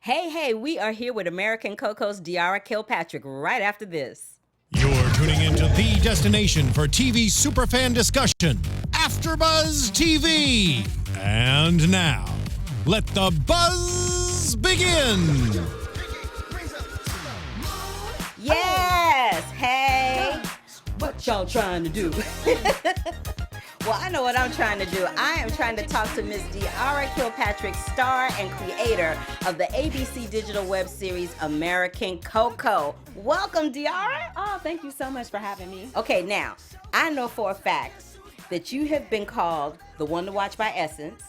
Hey, we are here with American Coco's Diarra Kilpatrick right after this. You're tuning into the destination for TV superfan discussion, AFTERBUZZ TV. And now, let the buzz begin. Yes, hey, what y'all trying to do? Well, I know what I'm trying to do. I am trying to talk to Miss Diarra Kilpatrick, star and creator of the ABC digital web series American Koko. Welcome, Diarra. Oh, thank you so much for having me. Okay, now, I know for a fact that you have been called the one to watch by Essence.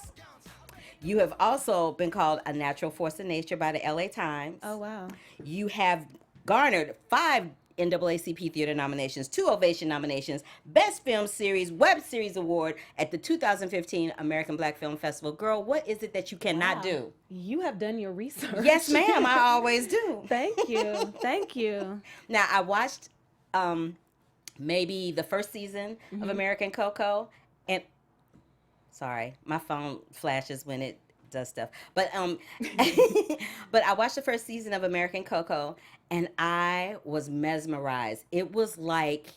You have also been called a natural force of nature by the LA Times. Oh, wow. You have garnered 5 NAACP Theater nominations, 2 Ovation nominations, Best Film Series, Web Series Award at the 2015 American Black Film Festival. Girl, what is it that you cannot do? You have done your research. Yes, ma'am, I always do. Thank you. Thank you. Now, I watched maybe the first season of American Koko, and sorry, my phone flashes when it does stuff. But but I watched the first season of American Koko, and I was mesmerized. It was like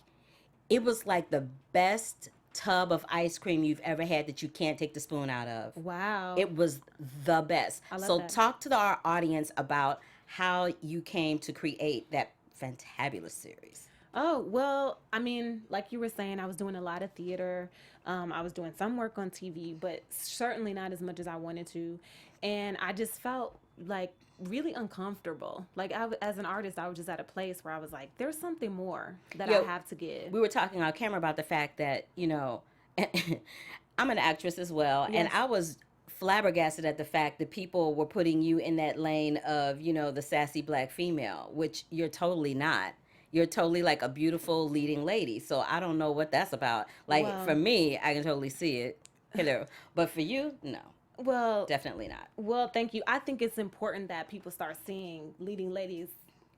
the best tub of ice cream you've ever had that you can't take the spoon out of. Wow. It was the best. I love So that. talk to our audience about how you came to create that fantabulous series. Oh, well, I mean, like you were saying, I was doing a lot of theater. I was doing some work on TV, but certainly not as much as I wanted to. And I just felt like really uncomfortable. Like as an artist, I was just at a place where I was like, there's something more that I have to give. We were talking on camera about the fact that, you know, I'm an actress as well. Yes. And I was flabbergasted at the fact that people were putting you in that lane of, you know, the sassy black female, which you're totally not. You're totally like a beautiful leading lady. So I don't know what that's about. Like, Well- for me, I can totally see it. Hello. But for you, no, Well, definitely not. Well, thank you. I think it's important that people start seeing leading ladies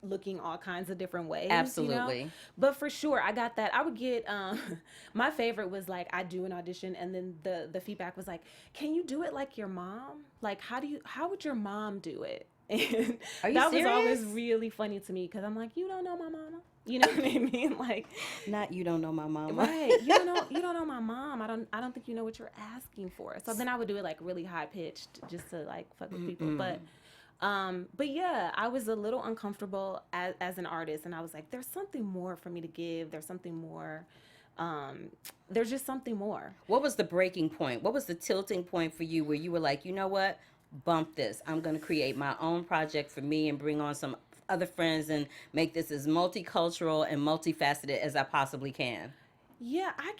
looking all kinds of different ways. Absolutely. You know? But for sure, I got that. I would get, my favorite was like, I do an audition and then the feedback was like, can you do it like your mom? Like, how would your mom do it? And Are you that was serious? always really funny to me because I'm like, you don't know my mama. You know what I mean? Like, Not you don't know my mama. right? You don't know my mom. I don't think you know what you're asking for. So then I would do it like really high pitched just to like fuck with people. But yeah, I was a little uncomfortable as an artist, and I was like, there's something more for me to give. There's something more. There's just something more. What was the breaking point? What was the tilting point for you where you were like, you know what? Bump this. I'm going to create my own project for me and bring on some other friends and make this as multicultural and multifaceted as I possibly can. Yeah, I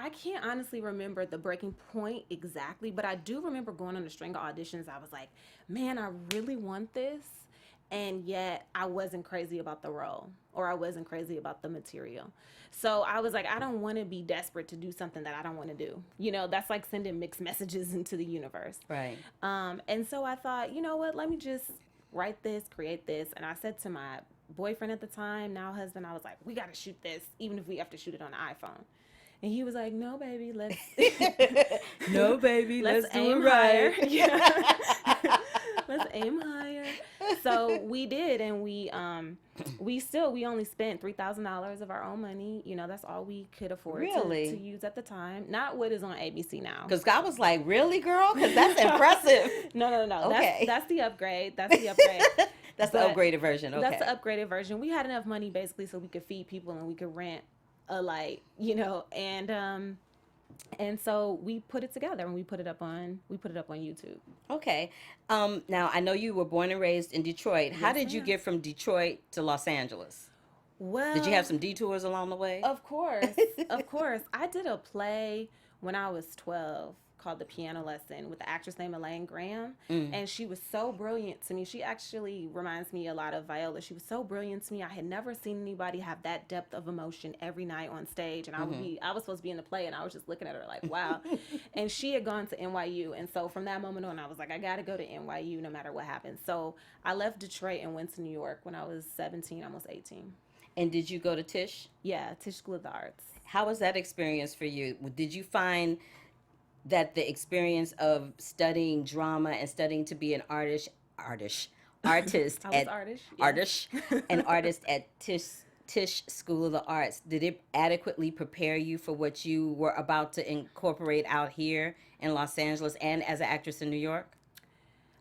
can't honestly remember the breaking point exactly, but I do remember going on a string of auditions. I was like, man, I really want this. And yet I wasn't crazy about the role, or I wasn't crazy about the material. So I was like, I don't want to be desperate to do something that I don't want to do. You know, that's like sending mixed messages into the universe. Right. And so I thought, you know what, let me just write this, create this. And I said to my boyfriend at the time, now husband, I was like, we got to shoot this, even if we have to shoot it on an iPhone. And he was like, no, baby, let's No, baby, let's do aim it right. higher. Yeah. Let's aim higher. So we did, and we only spent $3,000 of our own money. You know, that's all we could afford Really? to use at the time. Not what is on ABC now. Because I was like, really, girl? Because that's impressive. No. Okay. That's the upgrade. That's the upgrade. That's the But upgraded version. Okay. That's the upgraded version. We had enough money basically so we could feed people and we could rent a light, you know, and so we put it together and we put it up on YouTube. Okay. Now, I know you were born and raised in Detroit. How Yes, did you ma'am. get from Detroit to Los Angeles? Well, Did you have some detours along the way? Of course, of course. I did a play when I was 12 called The Piano Lesson with the actress named Elaine Graham, and she was so brilliant to me. She actually reminds me a lot of Viola. She was so brilliant to me. I had never seen anybody have that depth of emotion every night on stage, and I was supposed to be in the play, and I was just looking at her like, wow. And she had gone to NYU, and so from that moment on, I was like, I got to go to NYU no matter what happens. So I left Detroit and went to New York when I was 17, almost 18. And did you go to Tisch? Yeah, Tisch School of the Arts. How was that experience for you? Did you find that the experience of studying drama and studying to be an artist artist I was at artist. Yes. artist an artist at Tisch School of the Arts. Did it adequately prepare you for what you were about to incorporate out here in Los Angeles and as an actress in New York?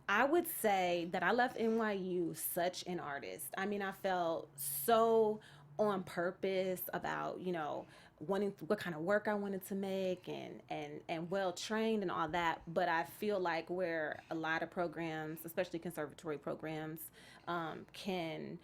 I would say that I left NYU such an artist. I mean, I felt so on purpose about, wanting what kind of work I wanted to make and well trained and all that. But I feel like where a lot of programs, especially conservatory programs, can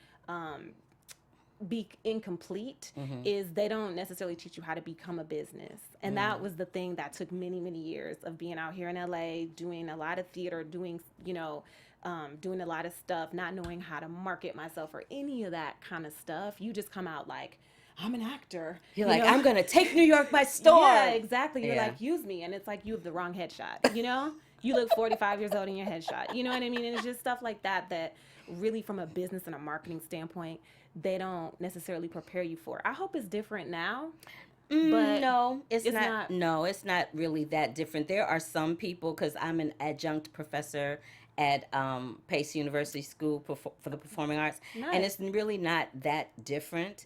be incomplete is they don't necessarily teach you how to become a business. And that was the thing that took many, many years of being out here in LA, doing a lot of theater, doing a lot of stuff, not knowing how to market myself or any of that kind of stuff. You just come out like, I'm an actor. You're like, I'm going to take New York by storm. Yeah, exactly. You're Yeah. like, use me. And it's like, you have the wrong headshot, You look 45 years old in your headshot. You know what I mean? And it's just stuff like that really from a business and a marketing standpoint, they don't necessarily prepare you for. I hope it's different now. But no, it's not. No, it's not really that different. There are some people, because I'm an adjunct professor at Pace University School for the Performing Arts, and it's really not that different.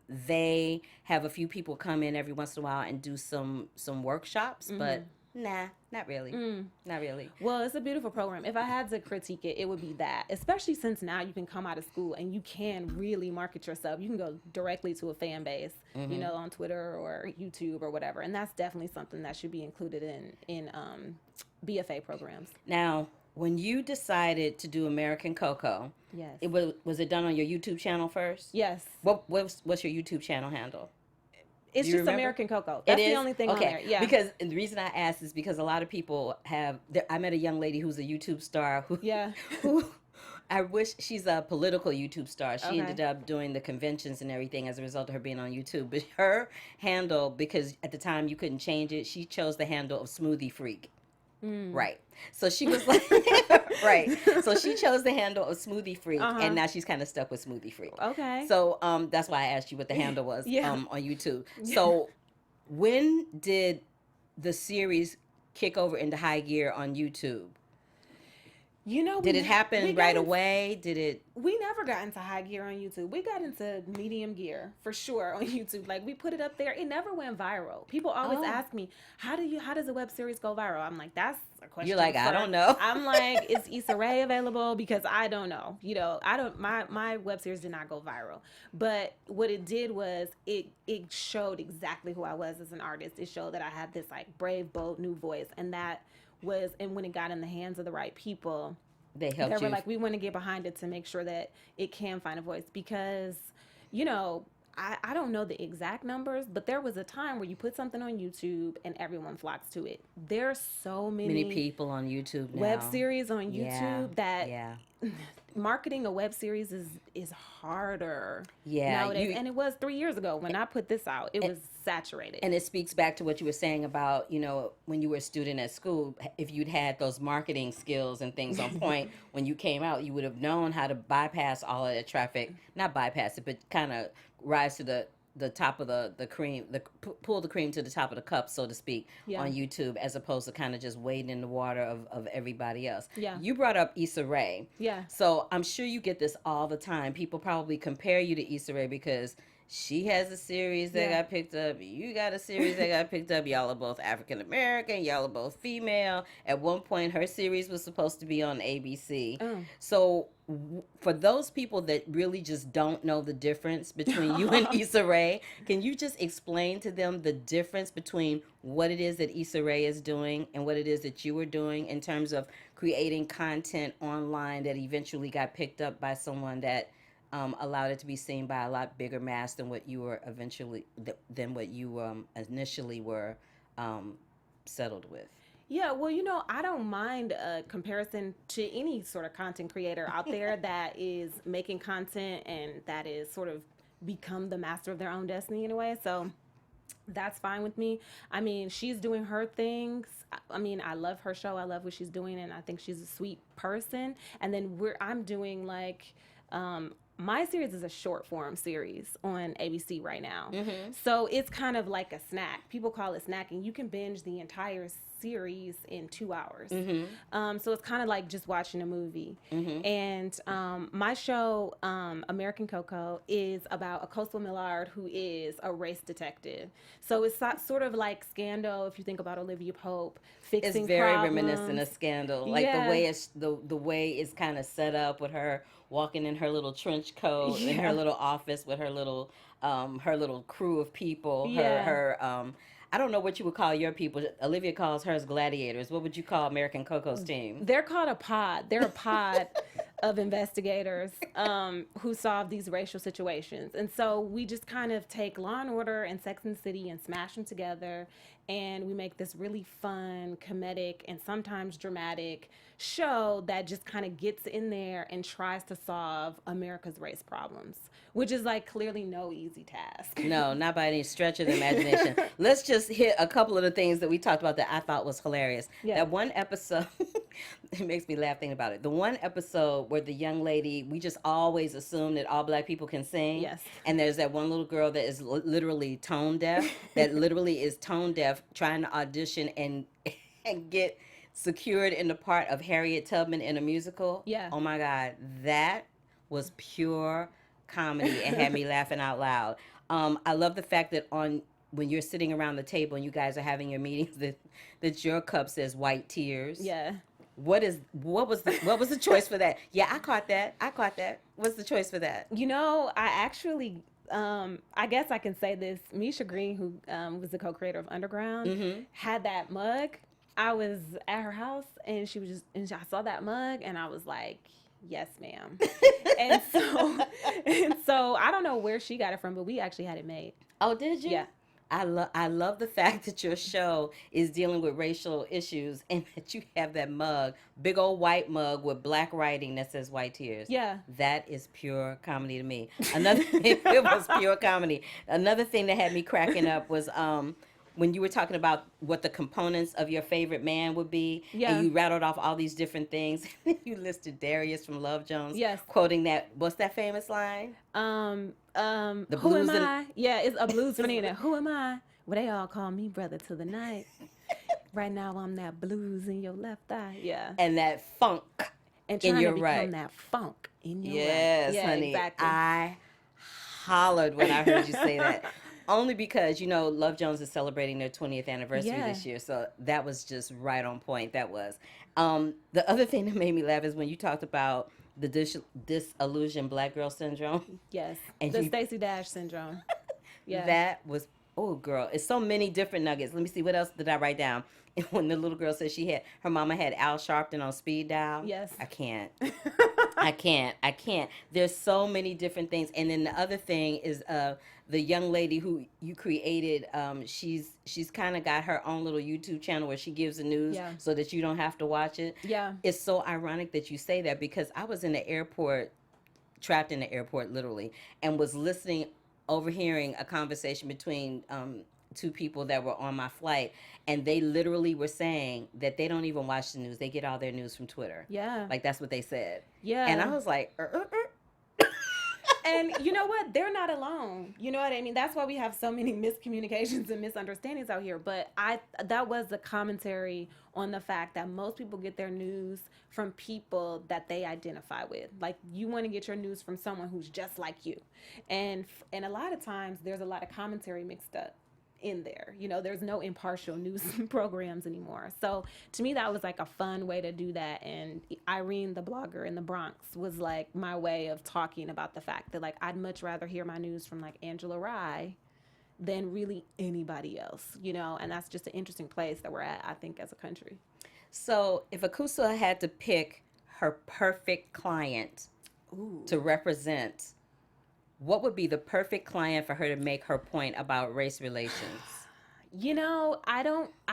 They have a few people come in every once in a while and do some workshops, but nah, not really. Not really. Well, it's a beautiful program. If I had to critique it, it would be that. Especially since now you can come out of school and you can really market yourself. You can go directly to a fan base, on Twitter or YouTube or whatever. And that's definitely something that should be included in BFA programs. Now, when you decided to do American Koko, Yes. was it done on your YouTube channel first? Yes. What's your YouTube channel handle? It's Do you just remember? American Koko. That's the only thing on there. Yeah. Because the reason I asked is because a lot of people I met a young lady who's a YouTube star who I wish she's a political YouTube star. She ended up doing the conventions and everything as a result of her being on YouTube. But her handle, because at the time you couldn't change it, she chose the handle of Smoothie Freak. Right. So she was like, right. So she chose the handle of Smoothie Freak, and now she's kind of stuck with Smoothie Freak. Okay. So that's why I asked you what the handle was on YouTube. So when did the series kick over into high gear on YouTube? Did it happen right away? Did it? We never got into high gear on YouTube. We got into medium gear for sure on YouTube. Like, we put it up there. It never went viral. People always ask me, how does a web series go viral? I'm like, that's a question. You're like, I don't know. I'm like, is Issa Rae available? Because I don't know. My web series did not go viral. But what it did was it showed exactly who I was as an artist. It showed that I had this like brave, bold, new voice. And when it got in the hands of the right people, they helped you. They were like, we want to get behind it to make sure that it can find a voice. Because, I don't know the exact numbers, but there was a time where you put something on YouTube and everyone flocks to it. There's so many people on YouTube now. Web series on YouTube that marketing a web series is harder nowadays. And it was 3 years ago when I put this out. It was saturated. And it speaks back to what you were saying about, when you were a student at school, if you'd had those marketing skills and things on point, when you came out, you would have known how to bypass all of that traffic. Not bypass it, but kind of rise to the top of the cream, pull the cream to the top of the cup, so to speak, on YouTube, as opposed to kind of just wading in the water of everybody else. Yeah. You brought up Issa Rae. Yeah. So I'm sure you get this all the time. People probably compare you to Issa Rae because she has a series that got picked up. You got a series that got picked up. Y'all are both African American. Y'all are both female. At one point, her series was supposed to be on ABC. So for those people that really just don't know the difference between you and Issa Rae, can you just explain to them the difference between what it is that Issa Rae is doing and what it is that you were doing in terms of creating content online that eventually got picked up by someone that allowed it to be seen by a lot bigger mass than what you were initially were settled with? Yeah, well, I don't mind a comparison to any sort of content creator out there that is making content and that is sort of become the master of their own destiny in a way. So that's fine with me. I mean, she's doing her things. I mean, I love her show. I love what she's doing, and I think she's a sweet person. And then I'm doing like my series is a short form series on ABC right now. Mm-hmm. So it's kind of like a snack. People call it snacking. You can binge the entire series in 2 hours. Mm-hmm. So it's kind of like just watching a movie. Mm-hmm. And my show, American Koko, is about a Coastal Millard who is a race detective. So it's sort of like Scandal, if you think about Olivia Pope, fixing It's very problems. reminiscent of Scandal. Like Yeah. the way it's the way it's kind of set up with her walking in her little trench coat in her Yeah. little office with her little crew of people. Yeah. Her I don't know what you would call your people. Olivia calls hers gladiators. What would you call American Coco's team? They're called a pod. They're a pod of investigators who solve these racial situations. And so we just kind of take Law and Order and Sex and the City and smash them together. And we make this really fun, comedic, and sometimes dramatic show that just kind of gets in there and tries to solve America's race problems, which is like clearly no easy task. No, not by any stretch of the imagination. Let's just hit a couple of the things that we talked about that I thought was hilarious. Yeah. That one episode, it makes me laugh thinking about it. The one episode where the young lady, we just always assume that all black people can sing. Yes. And there's that one little girl that is literally tone deaf, that literally is tone deaf, trying to audition and get secured in the part of Harriet Tubman in a musical. Yeah. Oh my God, that was pure comedy and had me laughing out loud. I love the fact that when you're sitting around the table and you guys are having your meetings, that your cup says white tears. Yeah. What was the choice for that? Yeah, I caught that. What's the choice for that? You know, I actually, I guess I can say this. Misha Green, who was the co-creator of Underground, had that mug. I was at her house and and I saw that mug and I was like, yes, ma'am. and so I don't know where she got it from, but we actually had it made. Oh, did you? Yeah. I love the fact that your show is dealing with racial issues and that you have that mug, big old white mug with black writing that says white tears. Yeah. That is pure comedy to me. It was pure comedy. Another thing that had me cracking up was when you were talking about what the components of your favorite man would be, Yeah. and you rattled off all these different things. You listed Darius from Love Jones, Yes. quoting that, what's that famous line? The The who blues am and- I? Yeah, it's a blues phenomenon. Who am I? Well, they all call me brother to the night. Right now, I'm that blues in your left eye. Yeah. And that funk And in trying your to become right. that funk in your Yes, right. Yeah, honey. exactly. I hollered when I heard you say that. Only because, Love Jones is celebrating their 20th anniversary Yeah. this year. So that was just right on point. That was. The other thing that made me laugh is when you talked about the disillusioned black girl syndrome. Yes. And The you- Stacey Dash syndrome. Yeah. That was, oh, girl. It's so many different nuggets. Let me see. What else did I write down? When the little girl said her mama had Al Sharpton on speed dial. Yes. I can't. I can't. There's so many different things. And then the other thing is the young lady who you created, she's kind of got her own little YouTube channel where she gives the news Yeah. so that you don't have to watch it. Yeah. It's so ironic that you say that because I was in the airport, trapped in the airport literally, and was overhearing a conversation between two people that were on my flight, and they literally were saying that they don't even watch the news. They get all their news from Twitter. Yeah. Like, that's what they said. Yeah. And I was like, And you know what? They're not alone. You know what I mean? That's why we have so many miscommunications and misunderstandings out here. But that was a commentary on the fact that most people get their news from people that they identify with. Like, you want to get your news from someone who's just like you. And a lot of times there's a lot of commentary mixed up in there. There's no impartial news programs anymore. So to me, that was like a fun way to do that. And Irene, the blogger in the Bronx, was like my way of talking about the fact that, like, I'd much rather hear my news from like Angela Rye than really anybody else, and that's just an interesting place that we're at, I think, as a country. So if Akusa had to pick her perfect client to represent, what would be the perfect client for her to make her point about race relations?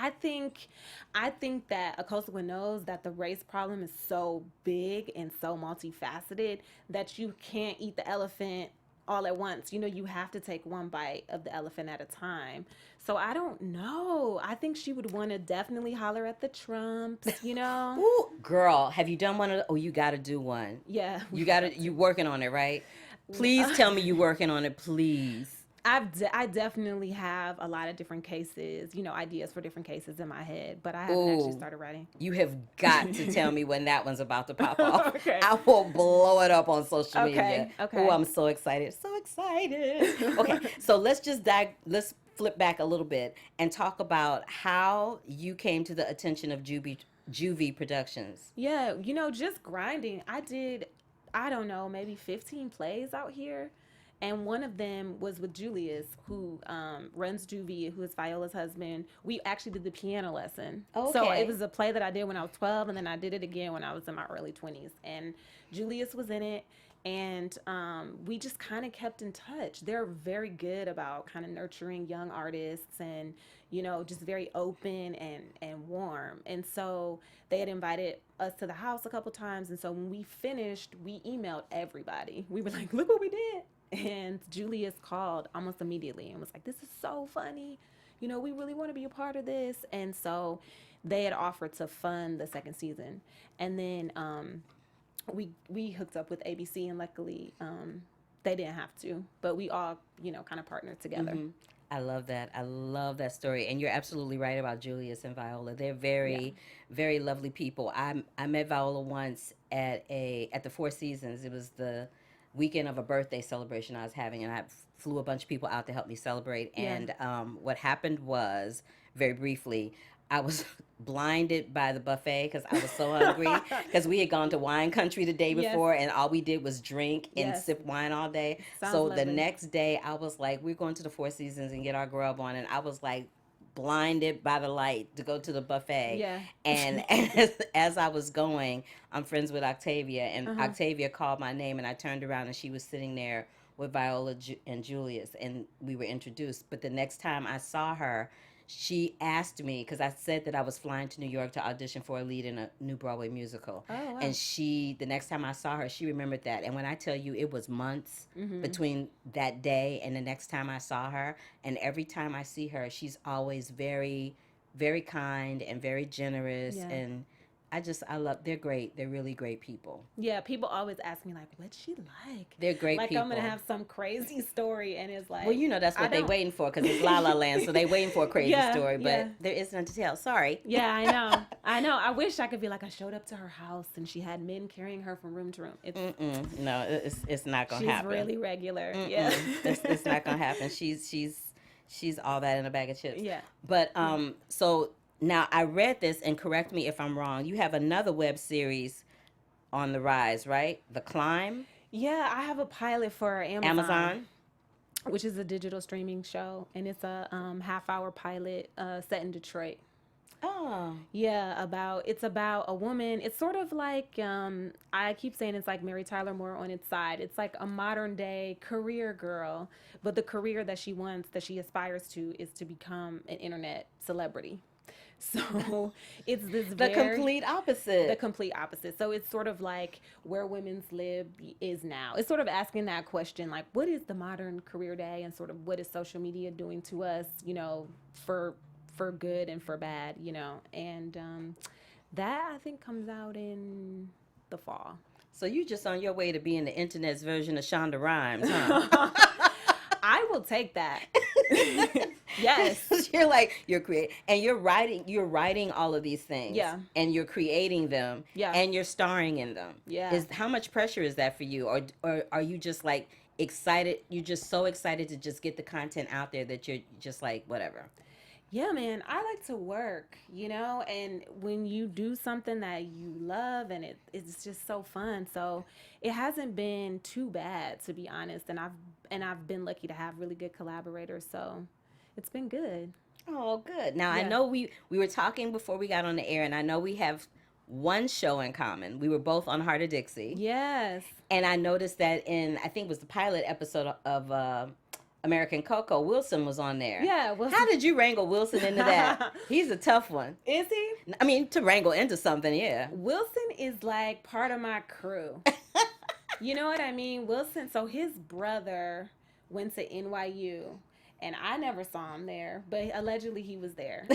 I think that Akosua knows that the race problem is so big and so multifaceted that you can't eat the elephant all at once. You have to take one bite of the elephant at a time. So I don't know. I think she would want to definitely holler at the Trumps, Ooh, girl, have you done one of the, you got to do one. Yeah. You working on it, right? Please tell me you're working on it, please. I definitely have a lot of different cases, ideas for different cases in my head, but I haven't actually started writing. You have got to tell me when that one's about to pop off. Okay. I will blow it up on social media. Okay. Oh, I'm so excited. So excited. Okay, so let's flip back a little bit and talk about how you came to the attention of JuVee Productions. Yeah, just grinding. I don't know, maybe 15 plays out here. And one of them was with Julius, who runs JuVee, who is Viola's husband. We actually did the piano lesson. Okay. So it was a play that I did when I was 12, and then I did it again when I was in my early 20s. And Julius was in it, and we just kind of kept in touch. They're very good about kind of nurturing young artists and, just very open and warm. And so they had invited us to the house a couple times. And so when we finished, we emailed everybody. We were like, look what we did. And Julius called almost immediately and was like, this is so funny. We really want to be a part of this. And so they had offered to fund the second season. And then we hooked up with ABC, and luckily they didn't have to. But we all, kind of partnered together. Mm-hmm. I love that. I love that story. And you're absolutely right about Julius and Viola. They're very, very lovely people. I met Viola once at the Four Seasons. It was the weekend of a birthday celebration I was having, and I flew a bunch of people out to help me celebrate. Yeah. And what happened was, very briefly, I was blinded by the buffet because I was so hungry because we had gone to wine country the day before, and all we did was drink and sip wine all day. Sounds so lovely. The next day I was like, we're going to the Four Seasons and get our grub on, and I was like blinded by the light to go to the buffet. Yeah. And as I was going, I'm friends with Octavia, and Octavia called my name, and I turned around and she was sitting there with Viola and Julius, and we were introduced. But the next time I saw her, she asked me, because I said that I was flying to New York to audition for a lead in a new Broadway musical. Oh, wow. And the next time I saw her, she remembered that. And when I tell you, it was months between that day and the next time I saw her. And every time I see her, she's always very, very kind and very generous. Yeah. And they're great. They're really great people. Yeah, people always ask me, like, what's she like? They're great like, people. I'm going to have some crazy story, and it's like... Well, that's what they're waiting for, because it's La La Land, so they're waiting for a crazy story, but there is none to tell. Sorry. Yeah, I know. I wish I could be like, I showed up to her house, and she had men carrying her from room to room. No, it's not going to happen. She's really regular. Yeah. It's not going to happen. She's all that in a bag of chips. Yeah. But, so... Now, I read this, and correct me if I'm wrong. You have another web series on the rise, right? The Climb? Yeah, I have a pilot for Amazon? Which is a digital streaming show, and it's a half-hour pilot set in Detroit. Oh. Yeah, it's about a woman. It's sort of like, I keep saying it's like Mary Tyler Moore on its side. It's like a modern-day career girl, but the career that she wants, that she aspires to, is to become an internet celebrity. So it's the complete opposite. The complete opposite. So it's sort of like where women's lib is now. It's sort of asking that question, like, what is the modern career day, and sort of what is social media doing to us, for good and for bad, and that I think comes out in the fall. So you just on your way to being the internet's version of Shonda Rhimes, huh? I will take that. Yes. you're writing all of these things. Yeah. And you're creating them. Yeah. And you're starring in them. Yeah. How much pressure is that for you? Or are you just like excited? You're just so excited to just get the content out there that you're just like, whatever. Yeah, man, I like to work, and when you do something that you love, and it's just so fun. So it hasn't been too bad, to be honest. And I've been lucky to have really good collaborators. So it's been good. Oh, good. Now, I know we were talking before we got on the air, and I know we have one show in common. We were both on Heart of Dixie. Yes. And I noticed that I think it was the pilot episode of American Koko, Wilson was on there. Yeah. Wilson. How did you wrangle Wilson into that? He's a tough one. Is he? I mean, to wrangle into something, yeah. Wilson is like part of my crew. You know what I mean? Wilson, so his brother went to NYU, and I never saw him there, but allegedly he was there.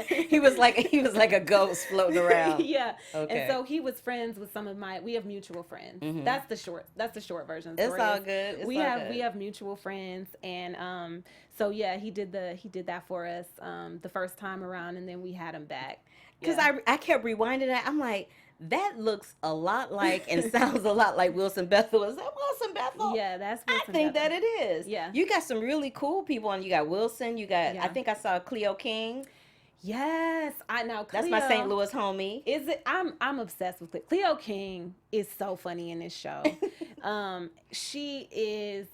He was like a ghost floating around. Yeah. Okay. And so he was friends with some of we have mutual friends. Mhm. That's the short version of the It's story. all good. It's we all have good. we have mutual friends, and so yeah, he did that for us the first time around, and then we had him back. Because Yeah. I kept rewinding that. I'm like, that looks a lot like and sounds a lot like Wilson Bethel. Is that Wilson Bethel? Yeah, that's I Wilson think Bethel. that it is. Yeah. You got some really cool people on. You got Wilson. You got, Yeah. I think I saw Cleo King. Yes, I know. That's my St. Louis homie. Is it? I'm obsessed with Cleo. Cleo King is so funny in this show. She is.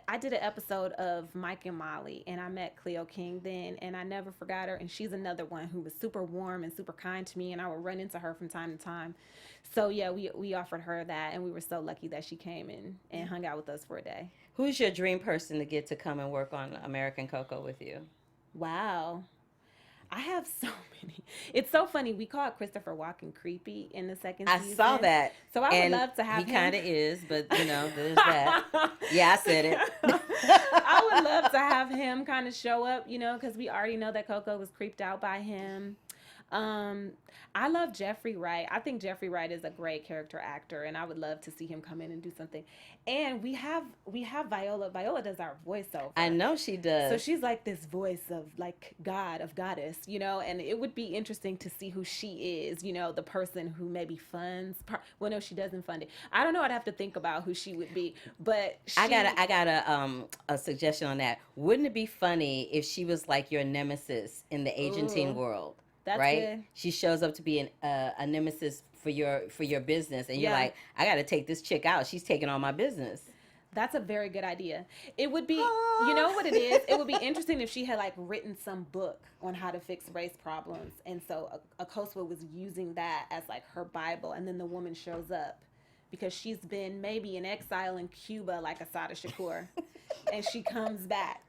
I did an episode of Mike and Molly, and I met Cleo King then, and I never forgot her. And she's another one who was super warm and super kind to me, and I would run into her from time to time. So yeah, we offered her that, and we were so lucky that she came and hung out with us for a day. Who's your dream person to get to come and work on American Koko with you? Wow. I have so many. It's so funny. We called Christopher Walken creepy in the second season. I saw that. So I would and love to have him. He kind of is, but there's that. Yeah, I said it. I would love to have him kind of show up, because we already know that Koko was creeped out by him. I love Jeffrey Wright. I think Jeffrey Wright is a great character actor, and I would love to see him come in and do something. And we have Viola. Viola does our voiceover. I know she does. So she's like this voice of like goddess, and it would be interesting to see who she is, the person who maybe funds. Well, no, she doesn't fund it. I don't know. I'd have to think about who she would be, but I got a suggestion on that. Wouldn't it be funny if she was like your nemesis in the agenting world? That's right? good. She shows up to be a nemesis for your business, and you're Yeah. like, I got to take this chick out. She's taking all my business. That's a very good idea. It would be, you know what it is? It would be interesting if she had like written some book on how to fix race problems, and so Akosua was using that as like her Bible, and then the woman shows up because she's been maybe in exile in Cuba, like Asada Shakur, and she comes back.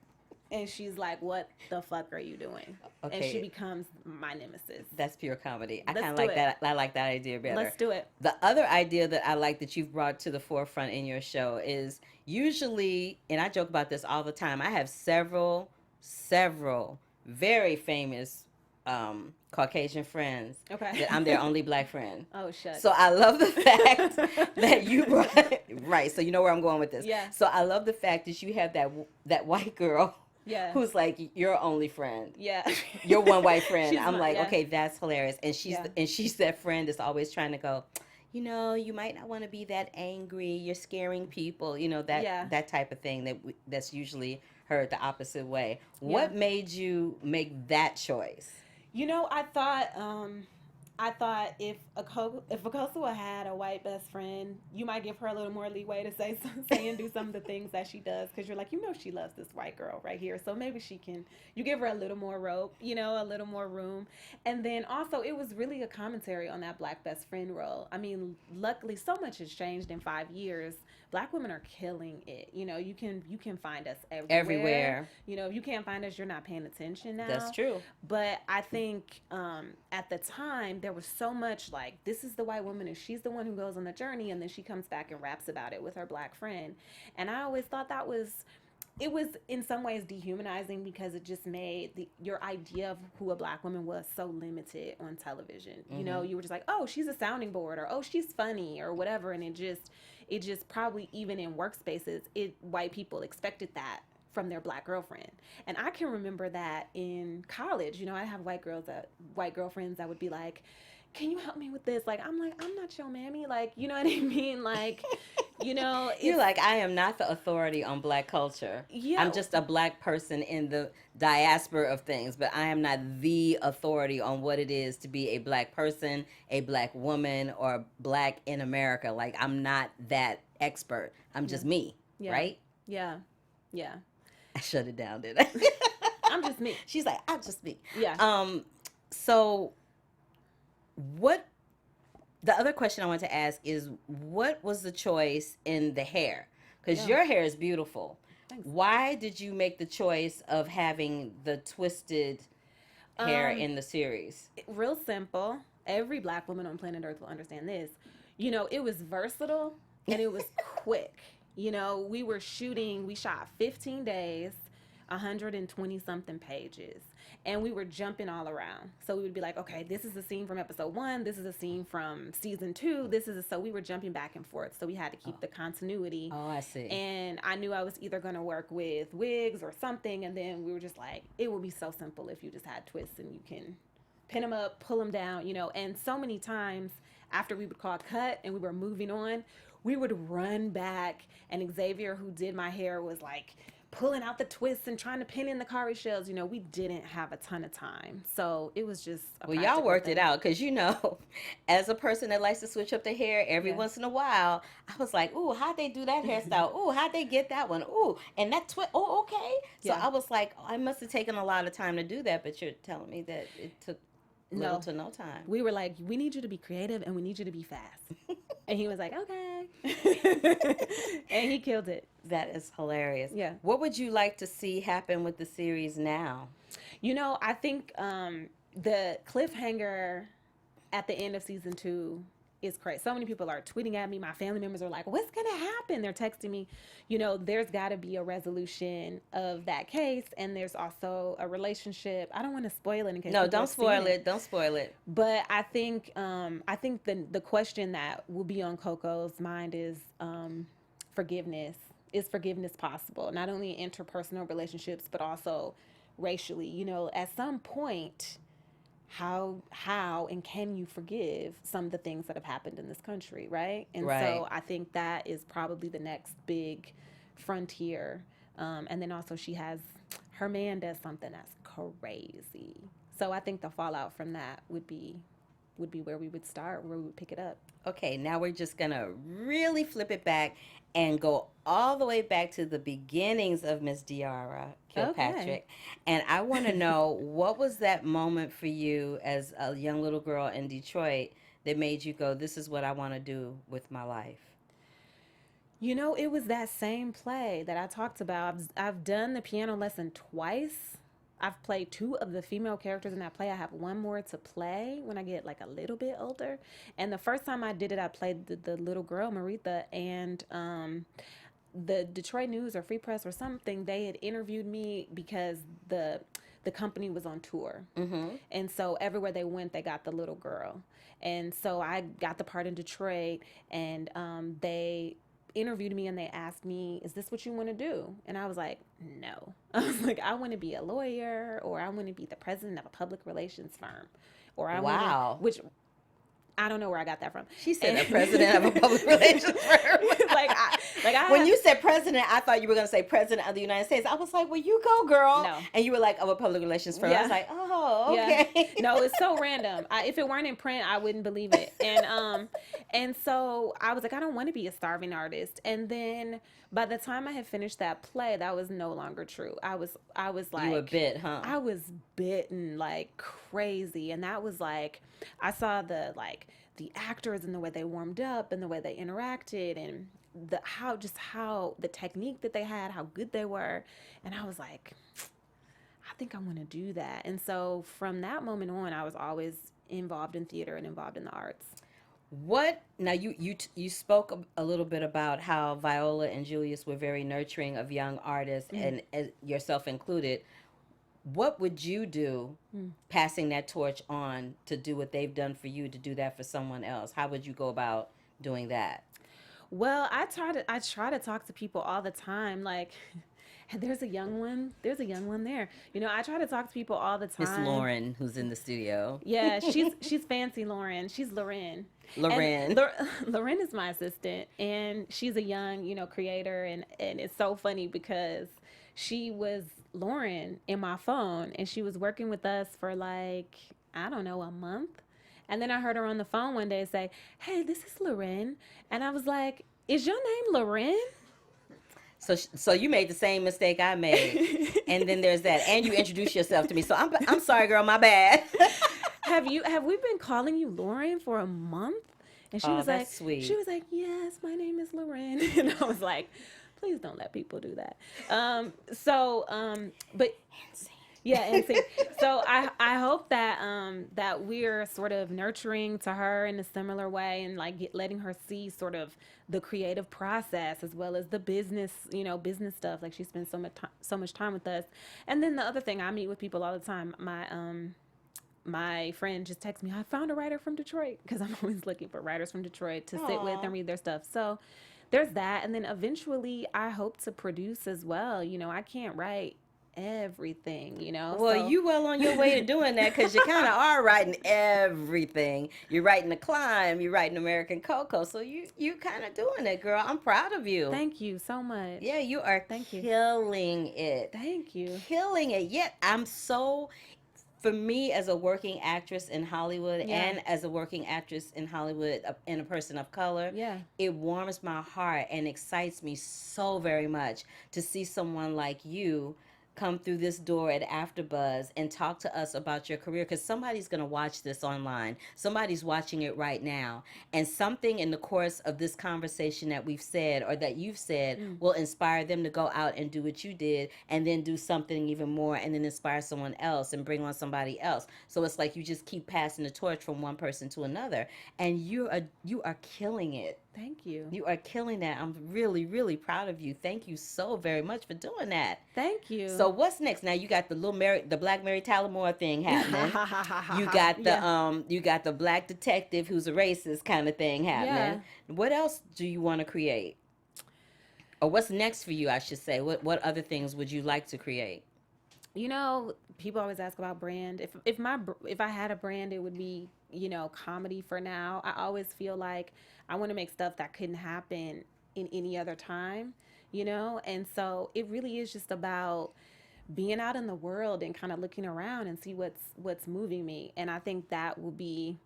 And she's like, what the fuck are you doing? Okay. And she becomes my nemesis. That's pure comedy. I Let's kind of do like it. that. I like that idea better. Let's do it. The other idea that I like that you've brought to the forefront in your show is usually, and I joke about this all the time, I have several very famous Caucasian friends Okay. that I'm their only black friend. Oh, shut. So I love the fact that you brought, right, so you know where I'm going with this. Yeah. So I love the fact that you have that white girl Yeah. who's like your only friend. Yeah. Your one white friend. She's I'm my- like, yeah. okay, that's hilarious. And Yeah. she's that friend that's always trying to go, you might not want to be that angry. You're scaring people. That Yeah. that type of thing that's usually heard the opposite way. What made you make that choice? I thought if Akosua had a white best friend, you might give her a little more leeway to say and do some of the things that she does, because you're like, she loves this white girl right here, so maybe you give her a little more rope, a little more room. And then also it was really a commentary on that black best friend role. I mean, luckily so much has changed in 5 years. Black women are killing it. You can find us everywhere. If you can't find us, you're not paying attention now. That's true. But I think at the time, there was so much like, this is the white woman and she's the one who goes on the journey, and then she comes back and raps about it with her black friend. And I always thought it was in some ways dehumanizing, because it just made your idea of who a black woman was so limited on television. Mm-hmm. You were just like, oh, she's a sounding board, or oh, she's funny, or whatever. And it just probably, even in workspaces, white people expected that from their black girlfriend. And I can remember that in college. I have white girlfriends that would be like, can you help me with this? Like, I'm not your mammy. Like, you know what I mean? Like, You're like, I am not the authority on black culture. Yeah. I'm just a black person in the diaspora of things, but I am not the authority on what it is to be a black person, a black woman, or black in America. Like, I'm not that expert. I'm just me, right? Yeah. Yeah. I shut it down, did I? I'm just me. She's like, I'm just me. Yeah. So the other question I want to ask is, what was the choice in the hair? Because your hair is beautiful. Thanks. Why did you make the choice of having the twisted hair in the series? Real simple. Every black woman on planet Earth will understand this. It was versatile and it was quick. We shot 15 days. 120 something pages, and we were jumping all around. So we would be like, okay, this is a scene from episode 1, this is a scene from season 2, so we were jumping back and forth. So we had to keep the continuity. Oh, I see. And I knew I was either going to work with wigs or something, and then we were just like, it would be so simple if you just had twists and you can pin them up, pull them down, and so many times after we would call cut and we were moving on, we would run back, and Xavier, who did my hair, was like pulling out the twists and trying to pin in the cowrie shells. We didn't have a ton of time. So it was just well, y'all worked it out, because as a person that likes to switch up the hair every once in a while, I was like, ooh, how'd they do that hairstyle? Ooh, how'd they get that one? Ooh, and that twist, oh, okay. So I was like, I must have taken a lot of time to do that, but you're telling me that it took little to no time. We were like, we need you to be creative and we need you to be fast. And he was like, okay. And he killed it. That is hilarious. Yeah. What would you like to see happen with the series now? I think the cliffhanger at the end of season 2 is crazy. So many people are tweeting at me. My family members are like, what's going to happen? They're texting me. There's got to be a resolution of that case. And there's also a relationship. I don't want to spoil it in case No, don't spoil it. Don't spoil it. But I think the question that will be on Koko's mind is forgiveness. Is forgiveness possible? Not only in interpersonal relationships, but also racially. At some point, how and can you forgive some of the things that have happened in this country, right? And so I think that is probably the next big frontier. And then also her man does something that's crazy. So I think the fallout from that would be where we would start, where we would pick it up. Okay, now we're just going to really flip it back and go all the way back to the beginnings of Miss Diarra Kilpatrick. Okay. And I want to know, what was that moment for you as a young little girl in Detroit that made you go, this is what I want to do with my life? It was that same play that I talked about. I've done the piano lesson twice. I've played 2 of the female characters in that play. I have 1 more to play when I get like a little bit older. And the first time I did it, I played the little girl, Maritha, and the Detroit News or Free Press or something, they had interviewed me because the company was on tour. Mm-hmm. And so everywhere they went, they got the little girl. And so I got the part in Detroit, and they interviewed me and they asked me, is this what you want to do? And I was like, no. I was like, I want to be a lawyer, or I want to be the president of a public relations firm, or I want to, which I don't know where I got that from. She said a president of a public relations firm. When you said president, I thought you were going to say president of the United States. I was like, well, you go, girl. No. And you were like, of a public relations firm. Yeah. I was like, oh, okay. Yeah. No, it's so random. If it weren't in print, I wouldn't believe it. And so I was like, I don't want to be a starving artist. And then by the time I had finished that play, that was no longer true. I was like, you were bit, huh? I was bitten like crazy. And that was like, I saw the actors and the way they warmed up and the way they interacted and how the technique that they had, how good they were. And I was like, I think I want to do that. And so from that moment on, I was always involved in theater and involved in the arts. Now you spoke a little bit about how Viola and Julius were very nurturing of young artists, mm-hmm. and yourself included. What would you do, passing that torch on to do what they've done for you, to do that for someone else? How would you go about doing that? Well, I try to talk to people all the time. Like, there's a young one there. I try to talk to people all the time. Miss Lauren, who's in the studio. Yeah, she's fancy Lauren. She's Lauren. Lauren is my assistant, and she's a young, creator, and it's so funny because she was Lauren in my phone, and she was working with us for like, I don't know, a month. And then I heard her on the phone one day say, hey, this is Lauren. And I was like, is your name Lauren? So you made the same mistake I made. And then there's that. And you introduced yourself to me. So I'm sorry, girl, my bad. Have we been calling you Lauren for a month? And she was like, sweet. She was like, yes, my name is Lauren. And I was like, please don't let people do that. But Yeah, and see, so I hope that that we're sort of nurturing to her in a similar way, and like letting her see sort of the creative process as well as the business, business stuff. Like she spends so much time with us. And then the other thing, I meet with people all the time. My friend just texted me, I found a writer from Detroit, because I'm always looking for writers from Detroit to sit with and read their stuff. So there's that. And then eventually I hope to produce as well. I can't write everything. Well, So you well on your way to doing that, because you kind of are writing everything. You're writing The Climb, you're writing American Coco, so you kind of doing it, girl. I'm proud of you. thank you so much. Yeah, you are Thank you. killing it. Thank you. Killing it. Yet I'm so, for me as a working actress in Hollywood, Yeah. and as a working actress in Hollywood and a person of color, Yeah. it warms my heart and excites me so very much to see someone like you come through this door at AfterBuzz and talk to us about your career, because somebody's going to watch this online. Somebody's watching it right now, and something in the course of this conversation that we've said or that you've said will inspire them to go out and do what you did, and then do something even more, and then inspire someone else and bring on somebody else. So it's like you just keep passing the torch from one person to another, and you are killing it. Thank you. You are killing that. I'm really, really proud of you. Thank you so very much for doing that. Thank you. So what's next? Now you got the Black Mary Tyler Moore thing happening. You got the Black detective who's a racist kind of thing happening. What else do you want to create? Or what's next for you, I should say? What other things would you like to create? People always ask about brand. If I had a brand, it would be, comedy for now. I always feel like I want to make stuff that couldn't happen in any other time, And so it really is just about being out in the world and kind of looking around and see what's moving me. And I think that will be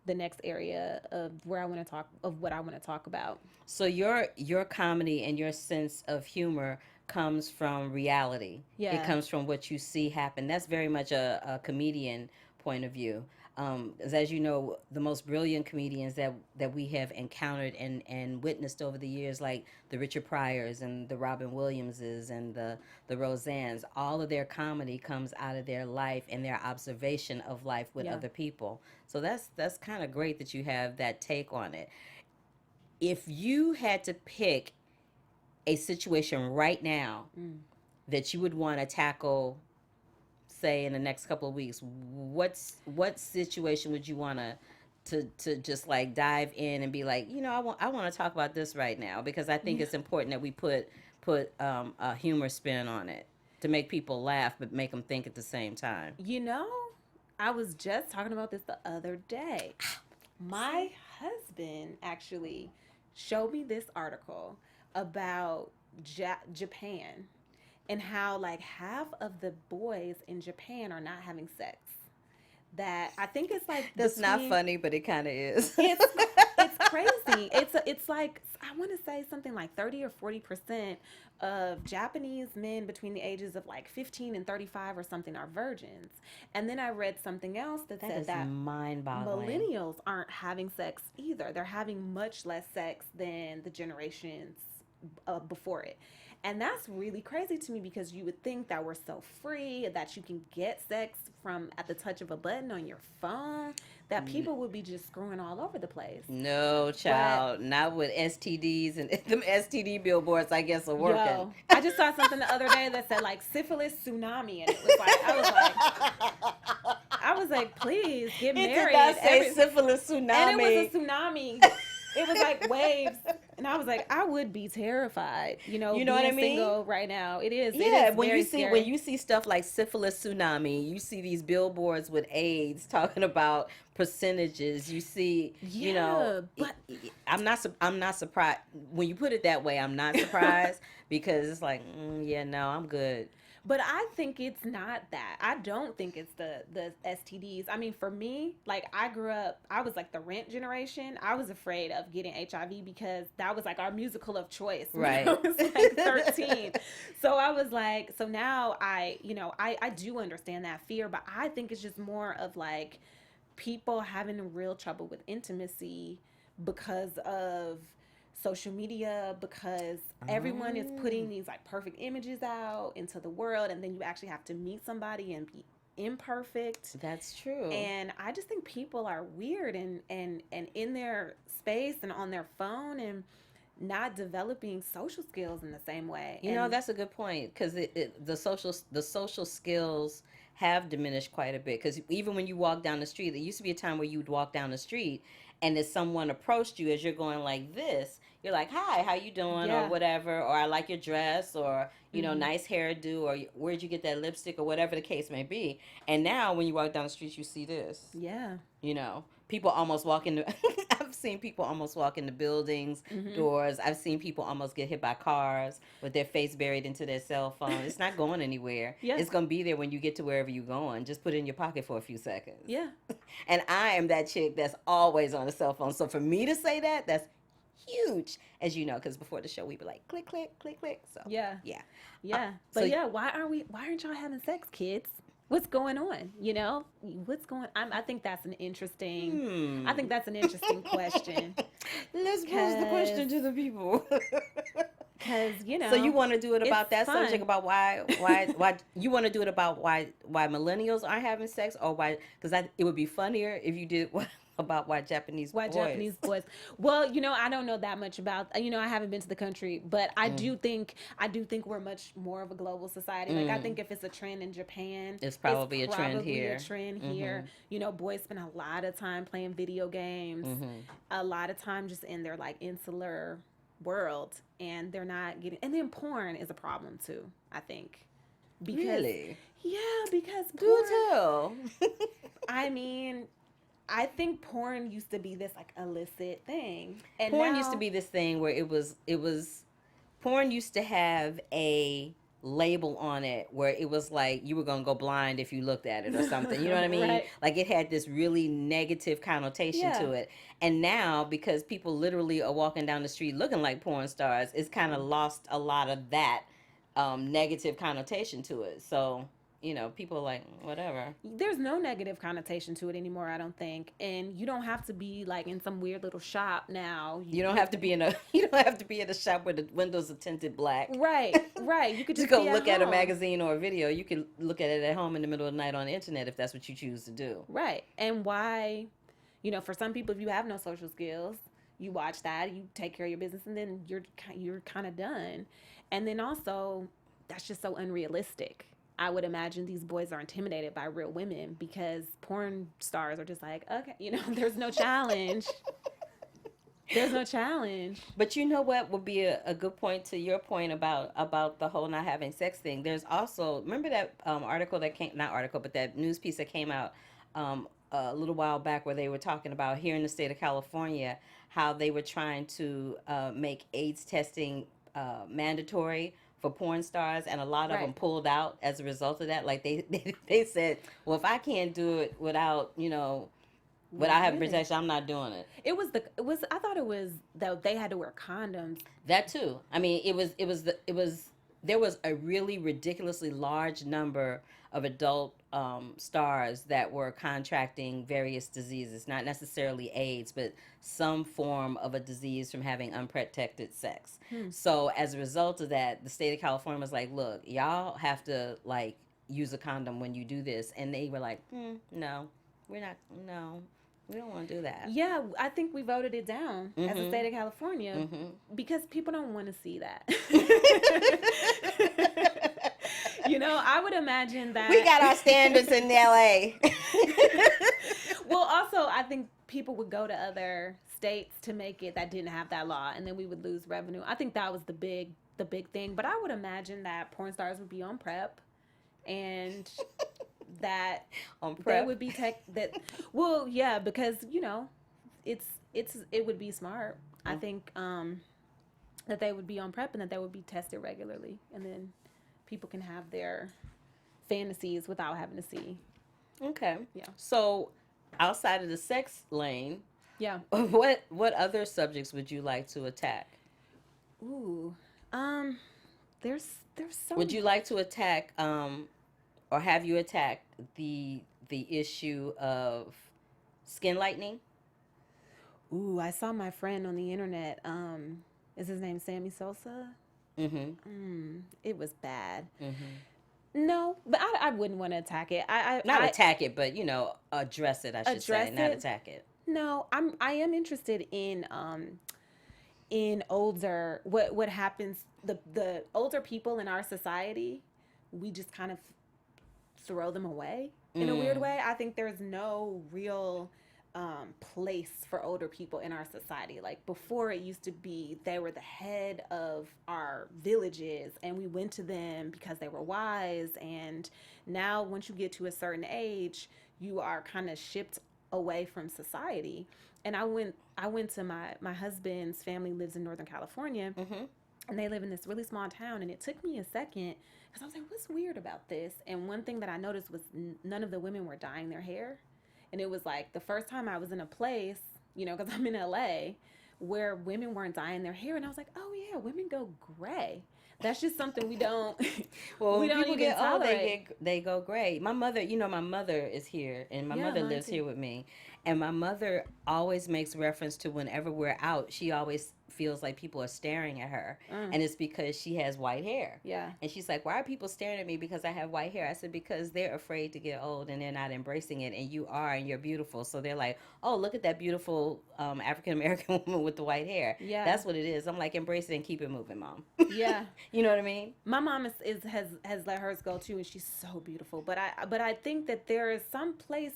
the next area of what I want to talk about. So your comedy and your sense of humor comes from reality. Yeah. It comes from what you see happen. That's very much a comedian point of view. As you know, the most brilliant comedians that we have encountered and witnessed over the years, like the Richard Pryors and the Robin Williamses and the Roseannes, all of their comedy comes out of their life and their observation of life with other people. So that's kind of great that you have that take on it. If you had to pick a situation right now that you would want to tackle, say in the next couple of weeks, what situation would you want to just like dive in and be like, I want to talk about this right now, because I think it's important that we put a humor spin on it to make people laugh but make them think at the same time. I was just talking about this the other day. My husband actually showed me this article about Japan, and how like half of the boys in Japan are not having sex. That I think it's like that's not funny, but it kind of is. It's crazy. It's like, I want to say something like 30 or 40% of Japanese men between the ages of like 15 and 35 or something are virgins. And then I read something else that said that mind-boggling. Millennials aren't having sex either. They're having much less sex than the generations before it. And that's really crazy to me, because you would think that we're so free, that you can get sex from at the touch of a button on your phone, that people would be just screwing all over the place. No, child, not with STDs, and them STD billboards, I guess, are working. Yo, I just saw something the other day that said like syphilis tsunami, and it was like, I was like, please get married. It did not say syphilis tsunami. And it was a tsunami. It was like waves, and I was like, I would be terrified. You know what I mean? Single right now, it is. Yeah, it is when you see stuff like syphilis tsunami, you see these billboards with AIDS talking about percentages. You see, but I'm not surprised when you put it that way. I'm not surprised because it's like, I'm good. But I think it's not that. I don't think it's the STDs. I mean, for me, like I grew up, I was like the Rent generation. I was afraid of getting HIV because that was like our musical of choice. Right. I was like 13. So I was like, so now I do understand that fear, but I think it's just more of like people having real trouble with intimacy because of social media, because everyone is putting these like perfect images out into the world, and then you actually have to meet somebody and be imperfect. That's true. And I just think people are weird and in their space and on their phone and not developing social skills in the same way. You know, that's a good point, because the social skills have diminished quite a bit. Because even when you walk down the street, there used to be a time where you would walk down the street, and if someone approached you as you're going like this, you're like, "Hi, how you doing?" Yeah. or whatever, or "I like your dress," or you know, "Nice hairdo," or "Where'd you get that lipstick?" or whatever the case may be. And now, when you walk down the street, you see this. Yeah. You know, people almost walk into. I've seen people almost walk into buildings, doors. I've seen people almost get hit by cars with their face buried into their cell phone. It's not going anywhere. Yeah. It's going to be there when you get to wherever you're going. Just put it in your pocket for a few seconds. Yeah. And I am that chick that's always on a cell phone. So for me to say that, that's huge, as you know, because before the show we be like click, click, click, click. So Yeah. yeah. But so- yeah, why aren't y'all having sex, kids? What's going on? You know, what's going? I think that's an interesting. I think that's an interesting question. Let's pose the question to the people. Because you know, So you want to do it about it's that fun. subject, about why you want to do it about why millennials aren't having sex, or why? Because it would be funnier if you did about why Japanese boys. Well, you know, I don't know that much about. You know, I haven't been to the country, but I do think we're much more of a global society. Like I think if it's a trend in Japan, It's probably a trend here. A trend here. You know, boys spend a lot of time playing video games, a lot of time just in their like insular world, and they're not getting. And then porn is a problem too, I think. Because, Really? Yeah, because Do porn. tell. I mean, I think porn used to be this like illicit thing, and Porn now, used to be this thing where it was porn used to have a label on it where it was like you were gonna go blind if you looked at it or something. You know what I mean? Right. Like it had this really negative connotation to it. And now, because people literally are walking down the street looking like porn stars, it's kind of lost a lot of that negative connotation to it. So, you know, people are like, whatever. There's no negative connotation to it anymore, I don't think. And you don't have to be like in some weird little shop now. You don't have to be in a shop where the windows are tinted black. Right. You could Just just go be look at a home. magazine or a video. You can look at it at home in the middle of the night on the internet if that's what you choose to do. Right. And why, you know, for some people, if you have no social skills, you watch that, you take care of your business, and then you're kind of done. And then also, that's just so unrealistic. I would imagine these boys are intimidated by real women because porn stars are just like, okay, you know, there's no challenge. There's no challenge. But you know what would be a good point to your point about the whole not having sex thing? There's also, remember that that news piece that came out a little while back where they were talking about here in the state of California, how they were trying to make AIDS testing mandatory for porn stars, and a lot of them pulled out as a result of that. Like they said, well, if I can't do it without, you know, without having protection, I'm not doing it. I thought it was that they had to wear condoms. That too. I mean, there was a really ridiculously large number of adult stars that were contracting various diseases, not necessarily AIDS, but some form of a disease from having unprotected sex. So as a result of that, the state of California was like, look, y'all have to like use a condom when you do this. And they were like, no, we don't want to do that. Yeah, I think we voted it down as a state of California because people don't want to see that. You know, I would imagine that We got our standards in LA. Well, also, I think people would go to other states to make it that didn't have that law, and then we would lose revenue. I think that was the big thing. But I would imagine that porn stars would be on PrEP, and that On PrEP? they would be well, yeah, because you know, it would be smart. I think that they would be on PrEP and that they would be tested regularly, and then people can have their fantasies without having to see. Okay. Yeah. So, outside of the sex lane, Yeah. what other subjects would you like to attack? Ooh. There's so. Would you like to attack, or have you attacked the issue of skin lightening? Ooh, I saw my friend on the internet. Is his name Sammy Sosa? It was bad. No, but I wouldn't want to attack it. Not attack it, but address it. I should say, not attack it. No, I am interested in older what happens. The older people in our society, we just kind of throw them away in a weird way. I think there's no real place for older people in our society. Like before, it used to be they were the head of our villages and we went to them because they were wise. And now once you get to a certain age, you are kind of shipped away from society. And I went to my husband's family lives in Northern California, and they live in this really small town. And it took me a second because I was like, what's weird about this? And one thing that I noticed was none of the women were dyeing their hair. And it was like the first time I was in a place, because I'm in LA, where women weren't dyeing their hair. And I was like, oh yeah, women go gray. That's just something we don't. Well, we when don't people even get old, tolerate. they go gray. My mother, my mother is here, and my mother mine lives too. here with me. And my mother always makes reference to whenever we're out, she always feels like people are staring at her, and it's because she has white hair. Yeah. And she's like, "Why are people staring at me because I have white hair?" I said, "Because they're afraid to get old and they're not embracing it, and you are, and you're beautiful. So they're like, oh, look at that beautiful African American woman with the white hair. Yeah. That's what it is." I'm like, embrace it and keep it moving, Mom. Yeah. You know what I mean? My mom has let hers go too, and she's so beautiful. But I think that there is some place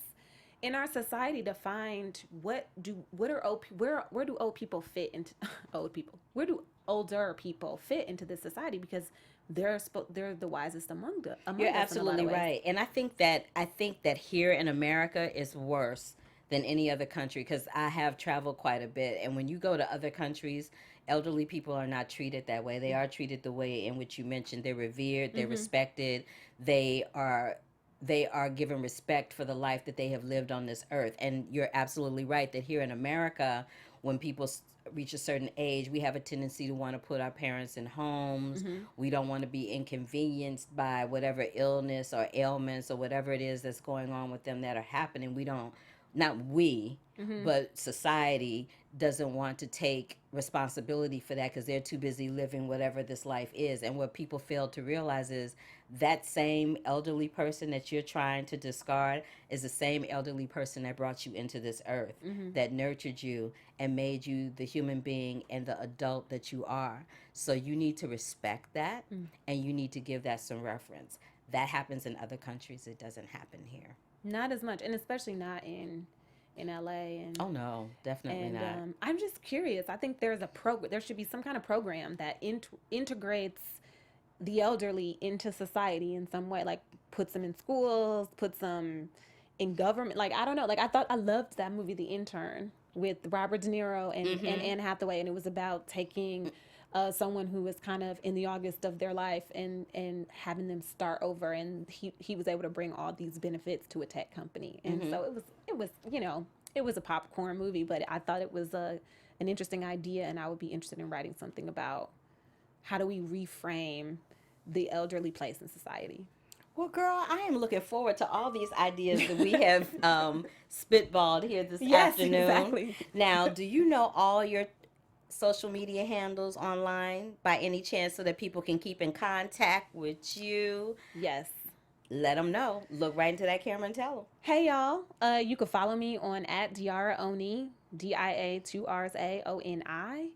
in our society to find where do old people fit into old people? Where do older people fit into this society? Because they're the wisest among us. You're absolutely right. And I think that here in America is worse than any other country, because I have traveled quite a bit, and when you go to other countries, elderly people are not treated that way. They are treated the way in which you mentioned. They're revered, they're respected, they are given respect for the life that they have lived on this earth. And you're absolutely right that here in America, when people reach a certain age, we have a tendency to want to put our parents in homes. We don't want to be inconvenienced by whatever illness or ailments or whatever it is that's going on with them that are happening. But society doesn't want to take responsibility for that because they're too busy living whatever this life is. And what people fail to realize is that same elderly person that you're trying to discard is the same elderly person that brought you into this earth, that nurtured you and made you the human being and the adult that you are. So you need to respect that, and you need to give that some reference. That happens in other countries. It doesn't happen here. Not as much, and especially not in LA. And oh no, definitely not. I'm just curious. I think there should be some kind of program that integrates the elderly into society in some way, like puts them in schools, puts them in government. Like, I don't know. Like, I loved that movie, The Intern, with Robert De Niro and Anne Hathaway, and it was about taking someone who was kind of in the August of their life and having them start over, and he was able to bring all these benefits to a tech company. And so it was a popcorn movie, but I thought it was an interesting idea, and I would be interested in writing something about how do we reframe the elderly place in society. Well, girl, I am looking forward to all these ideas that we have spitballed here this afternoon. Exactly. Now, do you know all your social media handles online by any chance so that people can keep in contact with you? Yes. Let them know. Look right into that camera and tell them. Hey, y'all. You can follow me on @DiarraOni, DIA 2 R's AONI.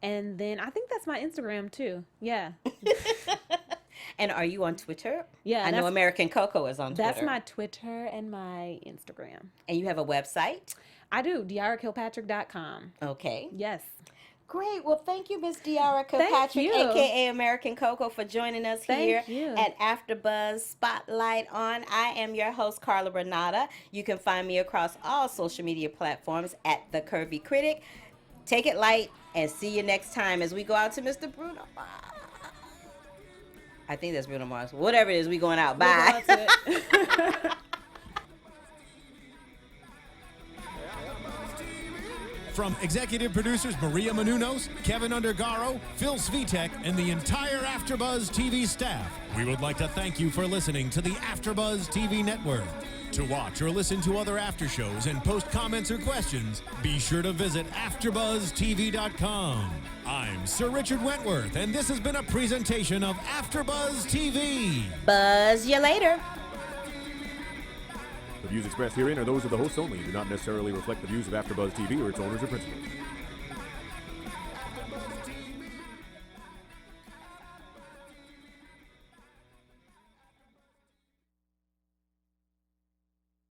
And then I think that's my Instagram too. Yeah. And are you on Twitter? Yeah. I know American Koko is on Twitter. That's my Twitter and my Instagram. And you have a website? I do. DiarraKilpatrick.com. Okay. Yes. Great. Well, thank you, Miss Diarra Kilpatrick, a.k.a. American Koko, for joining us here at AfterBuzz Spotlight On. I am your host, Carla Renata. You can find me across all social media platforms at The Curvy Critic. Take it light, and see you next time as we go out to Mr. Bruno Mars. I think that's Bruno Mars. Whatever it is, we going out. Bye. From executive producers Maria Menounos, Kevin Undergaro, Phil Svitek, and the entire AfterBuzz TV staff, we would like to thank you for listening to the AfterBuzz TV network. To watch or listen to other after shows and post comments or questions, be sure to visit AfterBuzzTV.com. I'm Sir Richard Wentworth, and this has been a presentation of AfterBuzz TV. Buzz you later. The views expressed herein are those of the hosts only and do not necessarily reflect the views of AfterBuzz TV or its owners or principals.